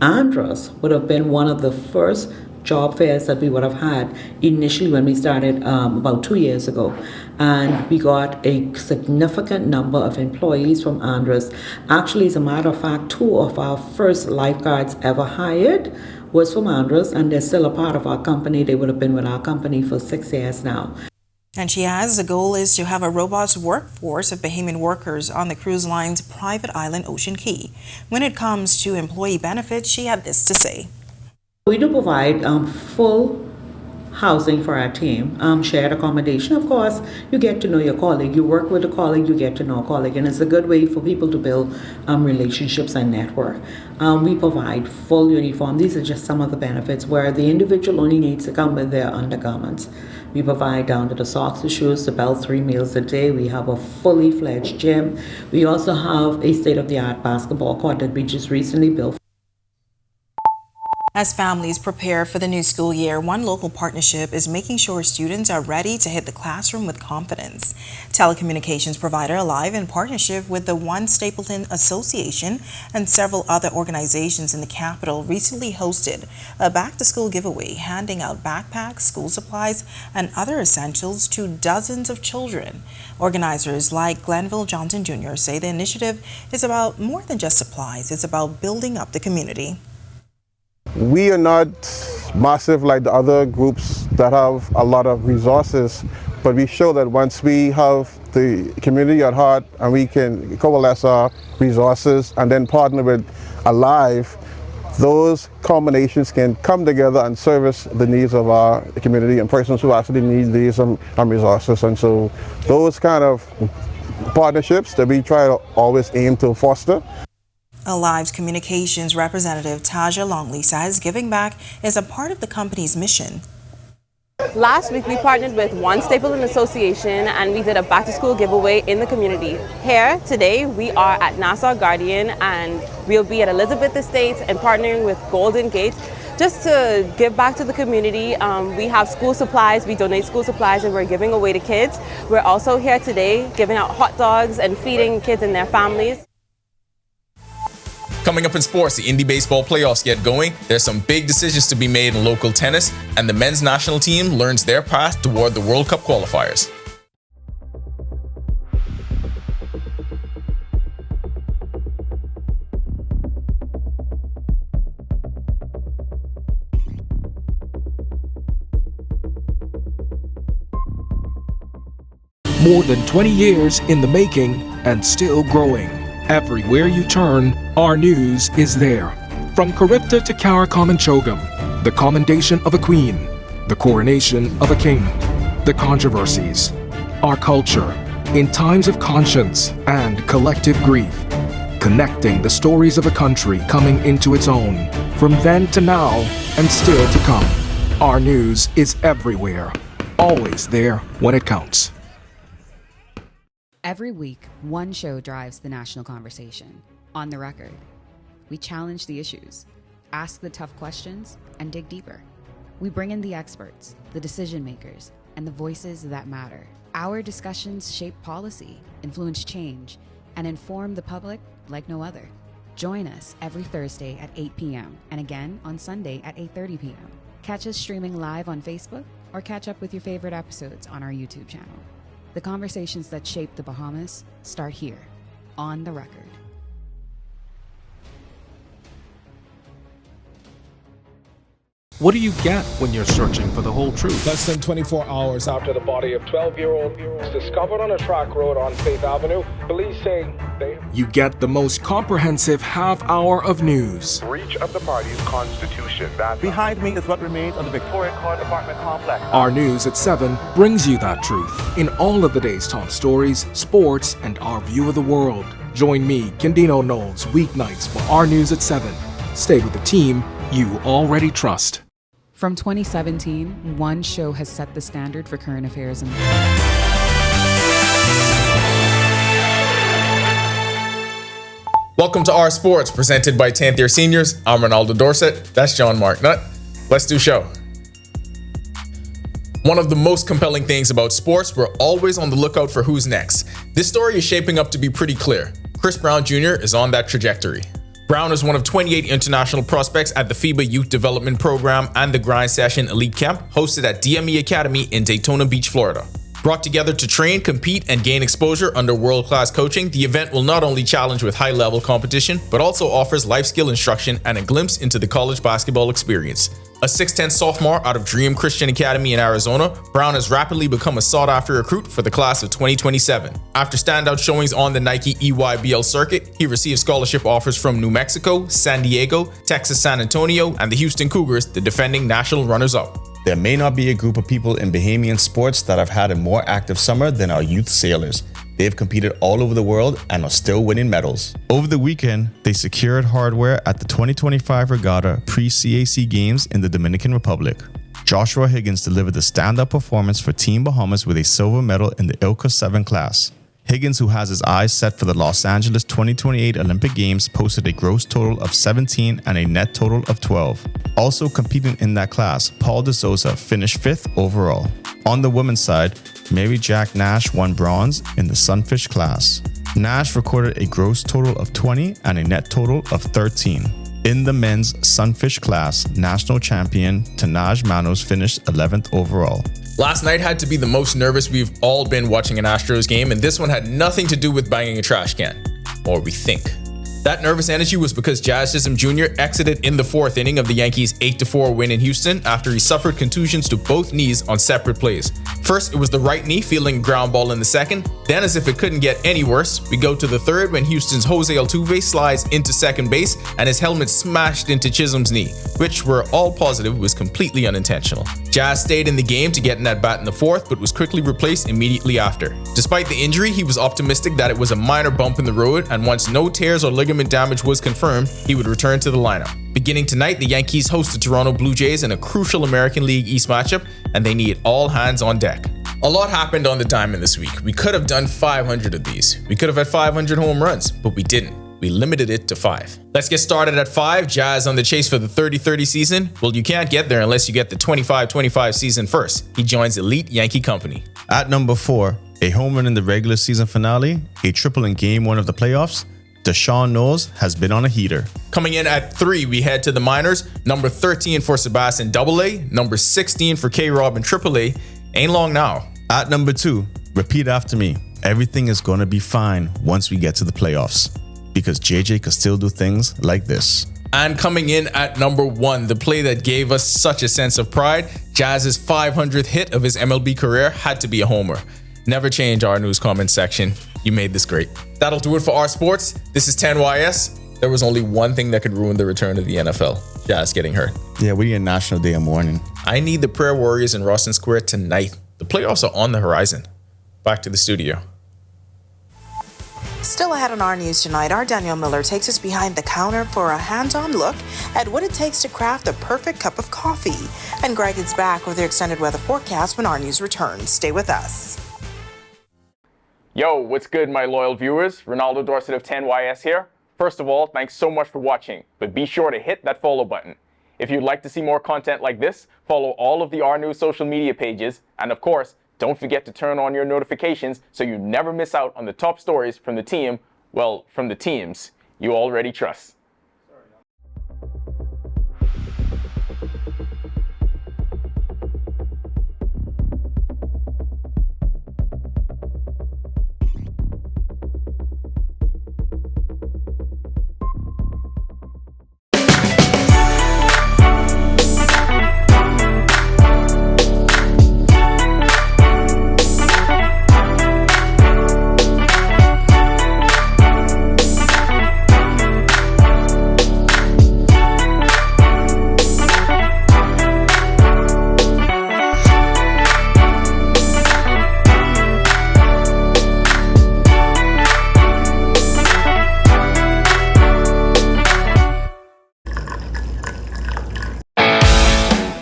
Andros would have been one of the first job fairs that we would have had initially when we started about 2 years ago. And we got a significant number of employees from Andros. Actually, as a matter of fact, 2 of our first lifeguards ever hired was from Andros, and they're still a part of our company. They would have been with our company for 6 years now. And she has the goal is to have a robust workforce of Bahamian workers on the cruise line's private island Ocean Key. When it comes to employee benefits, she had this to say. We do provide full housing for our team, shared accommodation. Of course, you get to know your colleague. You work with a colleague, you get to know a colleague, and it's a good way for people to build relationships and network. We provide full uniform. These are just some of the benefits where the individual only needs to come with their undergarments. We provide down to the socks, the shoes, the belt, 3 meals a day. We have a fully fledged gym. We also have a state-of-the-art basketball court that we just recently built. As families prepare for the new school year, one local partnership is making sure students are ready to hit the classroom with confidence. Telecommunications provider Alive, in partnership with the One Stapleton Association and several other organizations in the capital, recently hosted a back-to-school giveaway, handing out backpacks, school supplies, and other essentials to dozens of children. Organizers like Glenville Johnson Jr. say the initiative is about more than just supplies. It's about building up the community. We are not massive like the other groups that have a lot of resources, but we show that once we have the community at heart and we can coalesce our resources and then partner with Alive, those combinations can come together and service the needs of our community and persons who actually need these resources. And so those kind of partnerships that we try to always aim to foster. Alive's communications representative Taja Longley says giving back is a part of the company's mission. Last week we partnered with One Stapleton Association and we did a back-to-school giveaway in the community. Here today we are at Nassau Guardian and we'll be at Elizabeth Estates and partnering with Golden Gate just to give back to the community. We have school supplies, we donate school supplies and we're giving away to kids. We're also here today giving out hot dogs and feeding kids and their families. Coming up in sports, the Indy Baseball playoffs get going. There's some big decisions to be made in local tennis, and the men's national team learns their path toward the World Cup qualifiers. More than 20 years in the making and still growing. Everywhere you turn, our news is there. From Caripta to Karakam and Chogam, the commendation of a queen, the coronation of a king, the controversies, our culture, in times of conscience and collective grief, connecting the stories of a country coming into its own, from then to now and still to come. Our news is everywhere, always there when it counts. Every week, one show drives the national conversation. On the Record, we challenge the issues, ask the tough questions, and dig deeper. We bring in the experts, the decision makers, and the voices that matter. Our discussions shape policy, influence change, and inform the public like no other. Join us every Thursday at 8 p.m. and again on Sunday at 8:30 p.m. Catch us streaming live on Facebook or catch up with your favorite episodes on our YouTube channel. The conversations that shape the Bahamas start here, on the Record. What do you get when you're searching for the whole truth? Less than 24 hours after the body of 12-year-old was discovered on a track road on Faith Avenue, police say they... You get the most comprehensive half hour of news. Breach of the party's constitution. Behind me is what remains of the Victoria Court apartment complex. Our News at 7 brings you that truth in all of the day's top stories, sports, and our view of the world. Join me, Kendino Knowles, weeknights for Our News at 7. Stay with the team you already trust. From 2017, one show has set the standard for current affairs in the Welcome to Our Sports, presented by 10th Year Seniors. I'm Ronaldo Dorset. That's John Marknut. Let's do show. One of the most compelling things about sports, we're always on the lookout for who's next. This story is shaping up to be pretty clear. Chris Brown Jr. is on that trajectory. Brown is one of 28 international prospects at the FIBA Youth Development Program and the Grind Session Elite Camp, hosted at DME Academy in Daytona Beach, Florida. Brought together to train, compete, and gain exposure under world-class coaching, the event will not only challenge with high-level competition, but also offers life skill instruction and a glimpse into the college basketball experience. A 6'10 sophomore out of Dream Christian Academy in Arizona, Brown has rapidly become a sought-after recruit for the class of 2027. After standout showings on the Nike EYBL circuit, he received scholarship offers from New Mexico, San Diego, Texas San Antonio, and the Houston Cougars, the defending national runners-up. There may not be a group of people in Bahamian sports that have had a more active summer than our youth sailors. They've competed all over the world and are still winning medals. Over the weekend, they secured hardware at the 2025 Regatta Pre-CAC Games in the Dominican Republic. Joshua Higgins delivered the stand-up performance for Team Bahamas with a silver medal in the ILCA 7 class. Higgins, who has his eyes set for the Los Angeles 2028 Olympic Games, posted a gross total of 17 and a net total of 12. Also competing in that class, Paul De Souza finished 5th overall. On the women's side, Mary Jack Nash won bronze in the Sunfish class. Nash recorded a gross total of 20 and a net total of 13. In the men's Sunfish class, national champion Tanaj Manos finished 11th overall. Last night had to be the most nervous we've all been watching an Astros game, and this one had nothing to do with banging a trash can. Or we think. That nervous energy was because Jazz Chisholm Jr. exited in the 4th inning of the Yankees' 8-4 win in Houston after he suffered contusions to both knees on separate plays. First, it was the right knee feeling a ground ball in the 2nd. Then, as if it couldn't get any worse, we go to the 3rd when Houston's Jose Altuve slides into second base and his helmet smashed into Chisholm's knee, which we're all positive was completely unintentional. Jazz stayed in the game to get an at-bat in the 4th, but was quickly replaced immediately after. Despite the injury, he was optimistic that it was a minor bump in the road, and once no tears or ligament damage was confirmed, he would return to the lineup. Beginning tonight, the Yankees host the Toronto Blue Jays in a crucial American League East matchup, and they need all hands on deck. A lot happened on the diamond this week. We could have done 500 of these. We could have had 500 home runs, but we didn't. We limited it to 5. Let's get started at 5. Jazz on the chase for the 30-30 season. Well, you can't get there unless you get the 25-25 season first. He joins elite Yankee company. At number 4, a home run in the regular season finale, a triple in Game 1 of the playoffs, Deshaun Knowles has been on a heater. Coming in at 3, we head to the minors. Number 13 for Sebastian AA, number 16 for K-Rob in AAA. Ain't long now. At number 2, repeat after me. Everything is going to be fine once we get to the playoffs, because JJ could still do things like this. And coming in at number 1, the play that gave us such a sense of pride, Jazz's 500th hit of his MLB career had to be a homer. Never change our news comment section. You made this great. That'll do it for Our Sports. This is 10YS. There was only one thing that could ruin the return of the NFL. Jazz getting hurt. Yeah, we need a National Day of mourning. I need the Prayer Warriors in Rawson Square tonight. The playoffs are on the horizon. Back to the studio. Still ahead on Our News tonight, our Danielle Miller takes us behind the counter for a hands-on look at what it takes to craft the perfect cup of coffee. And Greg is back with your extended weather forecast when Our News returns. Stay with us. Yo, what's good, my loyal viewers? Ronaldo Dorset of 10YS here. First of all, thanks so much for watching, but be sure to hit that follow button. If you'd like to see more content like this, follow all of the Our News social media pages, and of course, don't forget to turn on your notifications so you never miss out on the top stories from the team, well, from the teams you already trust.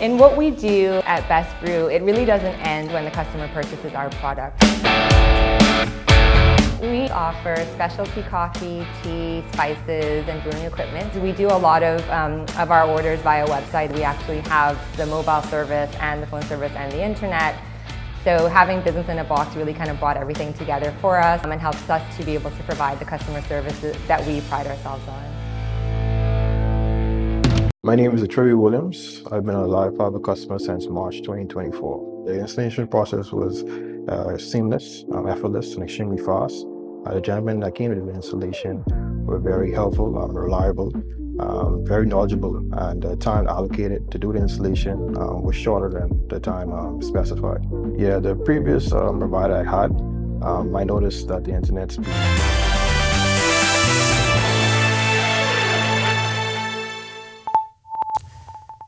In what we do at Best Brew, it really doesn't end when the customer purchases our product. We offer specialty coffee, tea, spices, and brewing equipment. We do a lot of our orders via website. We actually have the mobile service and the phone service and the internet. So having business in a box really kind of brought everything together for us and helps us to be able to provide the customer services that we pride ourselves on. My name is Trevi Williams. I've been a Live Fiber customer since March 2024. The installation process was seamless, effortless, and extremely fast. The gentlemen that came to the installation were very helpful, reliable, very knowledgeable, and the time allocated to do the installation was shorter than the time specified. Yeah, the previous provider I had, I noticed that the internet speed.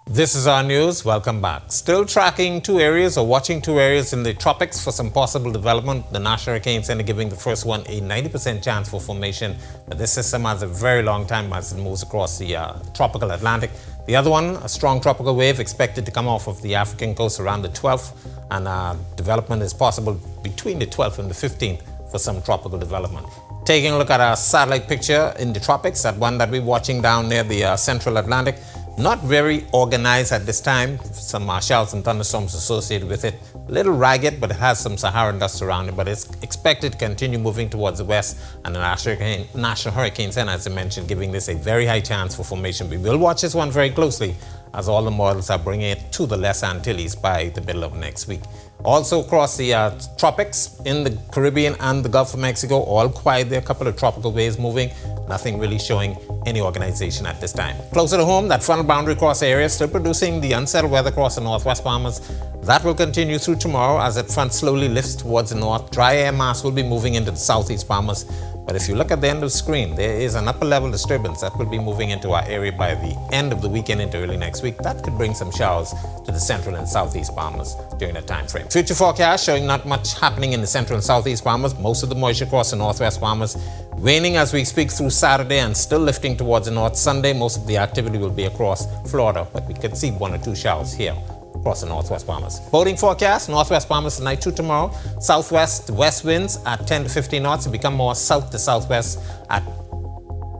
This is our news. Welcome back. Still tracking two areas or watching two areas in the tropics for some possible development. The National Hurricane Center giving the first one a 90% chance for formation. But this system has a very long time as it moves across the tropical Atlantic. The other one, a strong tropical wave expected to come off of the African coast around the 12th. And development is possible between the 12th and the 15th for some tropical development. Taking a look at our satellite picture in the tropics, that one that we're watching down near the central Atlantic. Not very organized at this time. Some showers and thunderstorms associated with it. A little ragged, but it has some Saharan dust around it. But it's expected to continue moving towards the west. And the National Hurricane Center, as I mentioned, giving this a very high chance for formation. We will watch this one very closely as all the models are bringing it to the Les Antilles by the middle of next week. Also across the tropics, in the Caribbean and the Gulf of Mexico, all quiet. There are a couple of tropical waves moving. Nothing really showing any organization at this time. Closer to home, that frontal boundary cross area still producing the unsettled weather across the northwest Bahamas. That will continue through tomorrow as that front slowly lifts towards the north. Dry air mass will be moving into the southeast Bahamas. But if you look at the end of the screen, there is an upper level disturbance that will be moving into our area by the end of the weekend into early next week. That could bring some showers to the central and southeast Bahamas during that time frame. Future forecast showing not much happening in the central and southeast Bahamas. Most of the moisture across the northwest Bahamas. Waning as we speak through Saturday and still lifting towards the north. Sunday, most of the activity will be across Florida, but we could see one or two showers here across the northwest Bahamas. Boating forecast, northwest Bahamas tonight to tomorrow. Southwest west winds at 10 to 15 knots and become more south to southwest at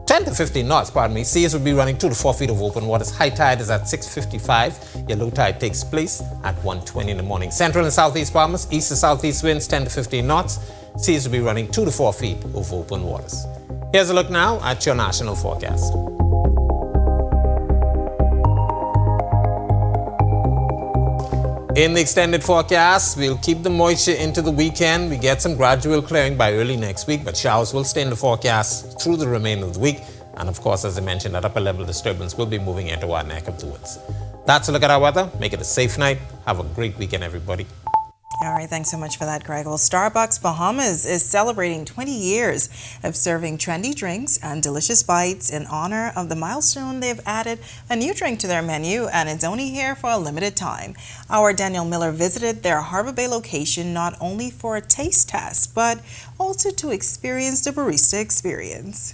10 to 15 knots, pardon me. Seas will be running 2 to 4 feet of open waters. High tide is at 6:55. Your low tide takes place at 1:20 in the morning. Central and southeast Bahamas, east to southeast winds 10 to 15 knots. Seas will be running 2 to 4 feet of open waters. Here's a look now at your national forecast. In the extended forecast, we'll keep the moisture into the weekend. We get some gradual clearing by early next week, but showers will stay in the forecast through the remainder of the week. And of course, as I mentioned, that upper level disturbance will be moving into our neck of the woods. That's a look at our weather. Make it a safe night. Have a great weekend, everybody. All right, thanks so much for that, Greg. Well, Starbucks Bahamas is celebrating 20 years of serving trendy drinks and delicious bites. In honor of the milestone, they've added a new drink to their menu, and it's only here for a limited time. Our Daniel Miller visited their Harbor Bay location not only for a taste test, but also to experience the barista experience.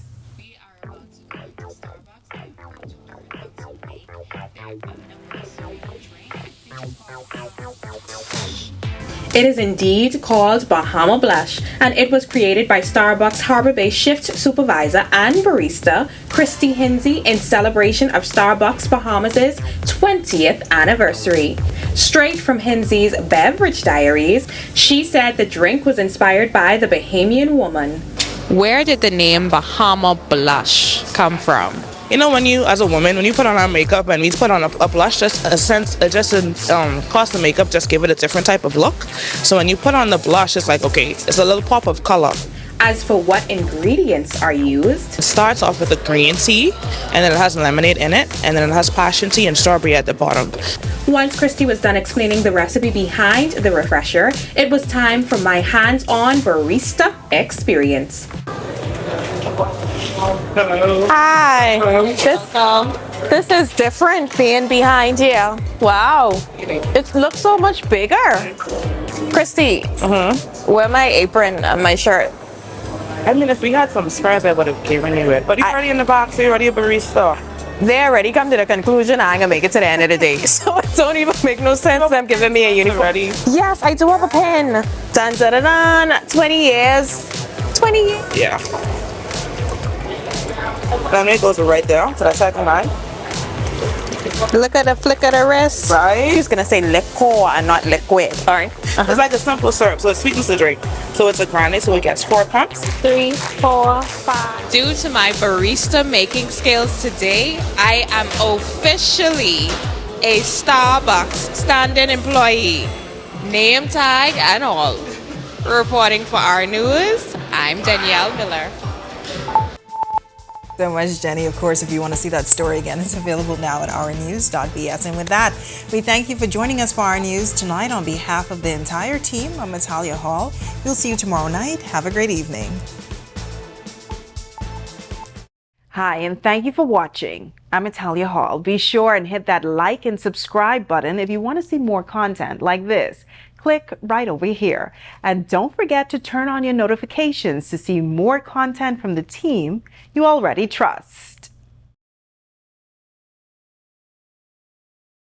It is indeed called Bahama Blush, and it was created by Starbucks Harbor Bay shift supervisor and barista Christy Hinsey in celebration of Starbucks Bahamas' 20th anniversary. Straight from Hinsey's Beverage Diaries, she said the drink was inspired by the Bahamian woman. Where did the name Bahama Blush come from? You know, when you, as a woman, when you put on our makeup and we put on a blush, just a sense, cause the makeup just give it a different type of look. So when you put on the blush, it's like, okay, it's a little pop of color. As for what ingredients are used, it starts off with a green tea, and then it has lemonade in it, and then it has passion tea and strawberry at the bottom. Once Christy was done explaining the recipe behind the refresher, it was time for my hands-on barista experience. Hello. Hi. This is different being behind here. Wow. It looks so much bigger. Christy, wear my apron and my shirt. I mean, if we had some spares, I would have given you it. But you're already in the box, you're already a barista. They already come to the conclusion I ain't gonna make it to the end of the day. So it don't even make no sense them giving me a uniform. Ready? Yes, I do have a pen. Dun, dun, dun, dun. 20 years. 20 years. Yeah. Then it goes right there to the second line. Look at the flick of the wrist. Right. She's gonna say liquor and not liquid. All right. It's like a simple syrup, so it sweetens the drink. So it's a grande, so it gets 4 pumps. 3, 4, 5. Due to my barista making skills today, I am officially a Starbucks standing employee. Name tag and all. Reporting for Our News, I'm Danielle Miller. So much, Jenny. Of course, if you want to see that story again, it's available now at ournews.bs. And with that, we thank you for joining us for Our News tonight. On behalf of the entire team, I'm Natalia Hall. We'll see you tomorrow night. Have a great evening. Hi, and thank you for watching. I'm Natalia Hall. Be sure and hit that like and subscribe button if you want to see more content like this. Click right over here. And don't forget to turn on your notifications to see more content from the team you already trust.